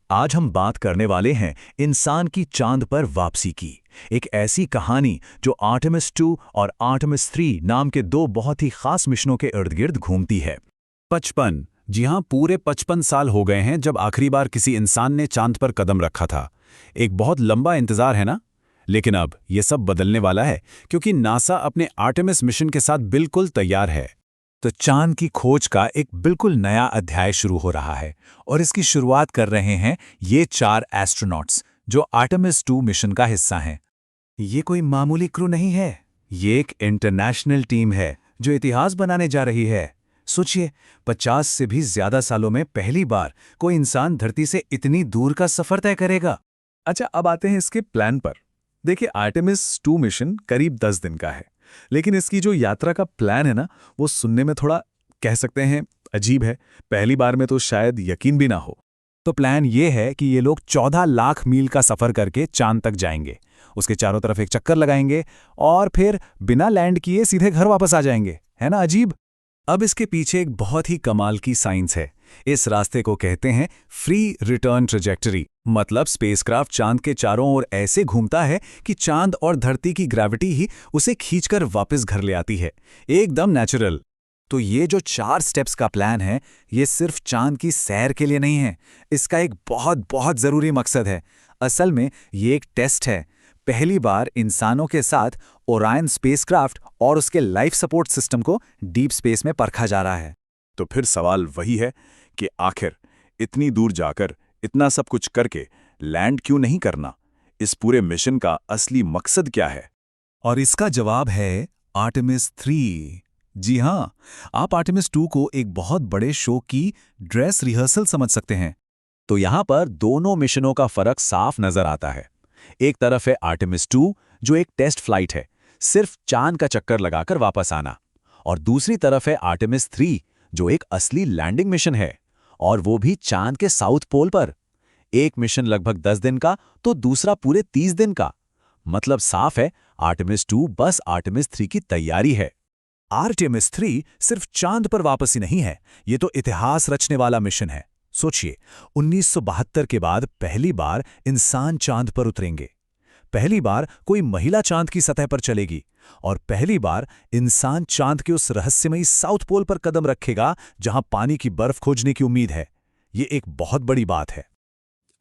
आज हम बात करने वाले हैं इंसान की चांद पर वापसी की। एक ऐसी कहानी जो आर्टेमिस 2 और आर्टेमिस 3 नाम के दो बहुत ही खास मिशनों के इर्द गिर्द घूमती है। 55। जी हाँ, पूरे 55 साल हो गए हैं जब आखिरी बार किसी इंसान ने चांद पर कदम रखा था। एक बहुत लंबा इंतजार है ना। लेकिन अब ये सब बदलने वाला है, क्योंकि नासा अपने आर्टेमिस मिशन के साथ बिल्कुल तैयार है। तो चांद की खोज का एक बिल्कुल नया अध्याय शुरू हो रहा है और इसकी शुरुआत कर रहे हैं ये 4 एस्ट्रोनॉट्स जो आर्टेमिस 2 मिशन का हिस्सा हैं। ये कोई मामूली क्रू नहीं है, ये एक इंटरनेशनल टीम है जो इतिहास बनाने जा रही है। सोचिए, 50 से भी ज्यादा सालों में पहली बार कोई इंसान धरती से इतनी दूर का सफर तय करेगा। अच्छा, अब आते हैं इसके प्लान पर। देखिए, आर्टेमिस 2 मिशन करीब 10 दिन का है, लेकिन इसकी जो यात्रा का प्लान है ना, वो सुनने में थोड़ा कह सकते हैं अजीब है। पहली बार में तो शायद यकीन भी ना हो। तो प्लान ये है कि ये लोग 14 लाख मील का सफर करके चांद तक जाएंगे, उसके चारों तरफ एक चक्कर लगाएंगे और फिर बिना लैंड किए सीधे घर वापस आ जाएंगे। है ना अजीब? अब इसके पीछे एक बहुत ही कमाल की साइंस है। इस रास्ते को कहते हैं फ्री रिटर्न ट्रेजेक्टरी। मतलब स्पेसक्राफ्ट चांद के चारों ओर ऐसे घूमता है कि चांद और धरती की ग्रेविटी ही उसे खींचकर वापस घर ले आती है, एकदम नेचुरल। तो ये जो 4 स्टेप्स का प्लान है, ये सिर्फ चांद की सैर के लिए नहीं है, इसका एक बहुत बहुत जरूरी मकसद है। असल में ये एक टेस्ट है। पहली बार इंसानों के साथ ओरायन स्पेसक्राफ्ट और उसके लाइफ सपोर्ट सिस्टम को डीप स्पेस में परखा जा रहा है। तो फिर सवाल वही है कि आखिर इतनी दूर जाकर इतना सब कुछ करके लैंड क्यों नहीं करना? इस पूरे मिशन का असली मकसद क्या है? और इसका जवाब है आर्टेमिस 3। जी हां, आप आर्टेमिस 2 को एक बहुत बड़े शो की ड्रेस रिहर्सल समझ सकते हैं। तो यहां पर दोनों मिशनों का फर्क साफ नजर आता है। एक तरफ है आर्टेमिस 2 जो एक टेस्ट फ्लाइट है, सिर्फ चांद का चक्कर लगाकर वापस आना, और दूसरी तरफ है आर्टेमिस 3 जो एक असली लैंडिंग मिशन है, और वो भी चांद के साउथ पोल पर। एक मिशन लगभग 10 दिन का तो दूसरा पूरे 30 दिन का। मतलब साफ है, आर्टेमिस 2 बस आर्टेमिस 3 की तैयारी है। आर्टेमिस 3 सिर्फ चांद पर वापसी नहीं है, ये तो इतिहास रचने वाला मिशन है। सोचिए, 1972 के बाद पहली बार इंसान चांद पर उतरेंगे, पहली बार कोई महिला चांद की सतह पर चलेगी, और पहली बार इंसान चांद के उस रहस्यमयी साउथ पोल पर कदम रखेगा जहां पानी की बर्फ खोजने की उम्मीद है। ये एक बहुत बड़ी बात है।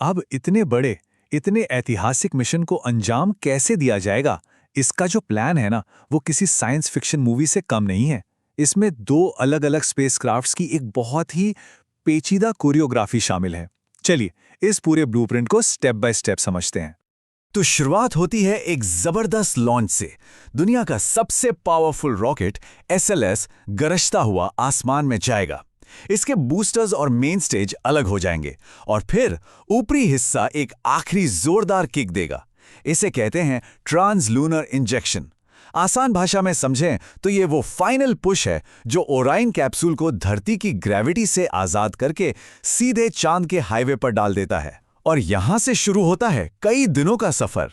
अब इतने बड़े, इतने ऐतिहासिक मिशन को अंजाम कैसे दिया जाएगा? इसका जो प्लान है ना, वो किसी साइंस फिक्शन मूवी से कम नहीं है। इसमें 2 अलग-अलग स्पेसक्राफ्ट्स की एक बहुत ही पेचीदा कोरियोग्राफी शामिल है। चलिए, इस पूरे ब्लूप्रिंट को स्टेप बाय स्टेप समझते हैं। तो शुरुआत होती है एक जबरदस्त लॉन्च से। दुनिया का सबसे पावरफुल रॉकेट SLS गरजता हुआ आसमान में जाएगा। इसके बूस्टर्स और मेन स्टेज अलग हो जाएंगे और फिर ऊपरी हिस्सा एक आखिरी जोरदार किक देगा। इसे कहते हैं ट्रांसलूनर इंजेक्शन। आसान भाषा में समझें तो ये वो फाइनल पुश है जो ओरायन कैप्सूल को धरती की ग्रेविटी से आजाद करके सीधे चांद के हाईवे पर डाल देता है। और यहां से शुरू होता है कई दिनों का सफर।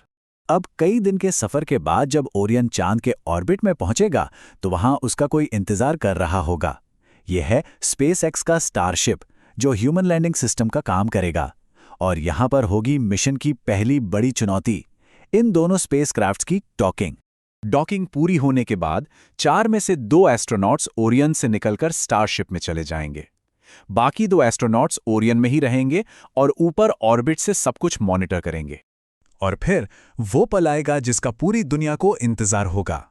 अब कई दिन के सफर के बाद जब ओरियन चांद के ऑर्बिट में पहुंचेगा तो वहां उसका कोई इंतजार कर रहा होगा। यह है स्पेसएक्स का स्टारशिप जो ह्यूमन लैंडिंग सिस्टम का काम करेगा। और यहां पर होगी मिशन की पहली बड़ी चुनौती, इन दोनों स्पेसक्राफ्ट्स की डॉकिंग। डॉकिंग पूरी होने के बाद 4 में से 2 एस्ट्रोनॉट्स ओरियन से निकलकर स्टारशिप में चले जाएंगे। बाकी 2 एस्ट्रोनॉट्स ओरियन में ही रहेंगे और ऊपर ऑर्बिट से सब कुछ मॉनिटर करेंगे। और फिर वो पल आएगा जिसका पूरी दुनिया को इंतजार होगा।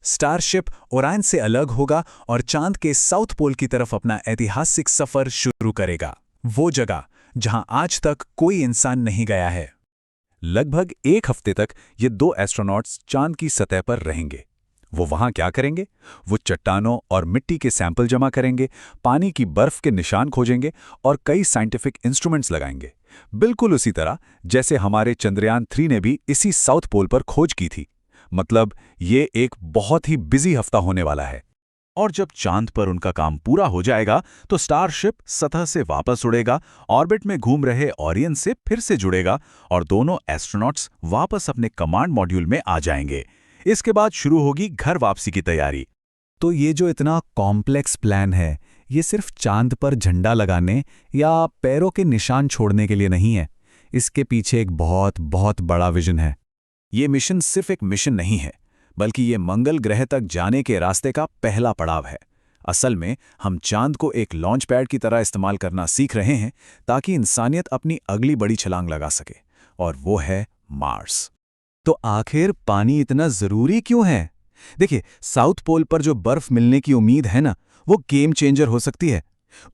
स्टारशिप ओरायन से अलग होगा और चांद के साउथ पोल की तरफ अपना ऐतिहासिक सफर शुरू करेगा, वो जगह जहां आज तक कोई इंसान नहीं गया है। लगभग 1 हफ्ते तक ये 2 एस्ट्रोनॉट्स चांद की सतह पर रहेंगे। वो वहां क्या करेंगे? वो चट्टानों और मिट्टी के सैंपल जमा करेंगे, पानी की बर्फ के निशान खोजेंगे और कई साइंटिफिक इंस्ट्रूमेंट्स लगाएंगे, बिल्कुल उसी तरह जैसे हमारे चंद्रयान 3 ने भी इसी साउथ पोल पर खोज की थी। मतलब ये एक बहुत ही बिजी हफ्ता होने वाला है। और जब चांद पर उनका काम पूरा हो जाएगा तो स्टारशिप सतह से वापस उड़ेगा, ऑर्बिट में घूम रहे ओरियन से फिर से जुड़ेगा और दोनों एस्ट्रोनॉट्स वापस अपने कमांड मॉड्यूल में आ जाएंगे। इसके बाद शुरू होगी घर वापसी की तैयारी। तो ये जो इतना कॉम्प्लेक्स प्लान है, ये सिर्फ चांद पर झंडा लगाने या पैरों के निशान छोड़ने के लिए नहीं है। इसके पीछे एक बहुत बहुत बड़ा विजन है। ये मिशन सिर्फ एक मिशन नहीं है, बल्कि ये मंगल ग्रह तक जाने के रास्ते का पहला पड़ाव है। असल में हम चांद को एक लॉन्च पैड की तरह इस्तेमाल करना सीख रहे हैं ताकि इंसानियत अपनी अगली बड़ी छलांग लगा सके, और वो है मार्स। तो आखिर पानी इतना जरूरी क्यों है? देखिए, साउथ पोल पर जो बर्फ मिलने की उम्मीद है ना, वो गेम चेंजर हो सकती है।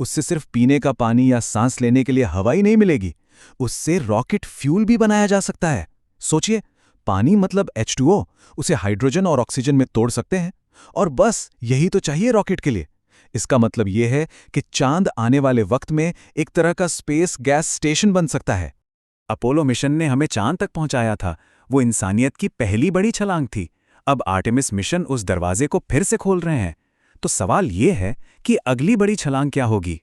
उससे सिर्फ पीने का पानी या सांस लेने के लिए हवा ही नहीं मिलेगी, उससे रॉकेट फ्यूल भी बनाया जा सकता है। सोचिए, पानी मतलब H2O, उसे हाइड्रोजन और ऑक्सीजन में तोड़ सकते हैं, और बस यही तो चाहिए रॉकेट के लिए। इसका मतलब यह है कि चांद आने वाले वक्त में एक तरह का स्पेस गैस स्टेशन बन सकता है। अपोलो मिशन ने हमें चांद तक पहुंचाया था, वो इंसानियत की पहली बड़ी छलांग थी। अब आर्टेमिस मिशन उस दरवाजे को फिर से खोल रहे हैं। तो सवाल ये है कि अगली बड़ी छलांग क्या होगी?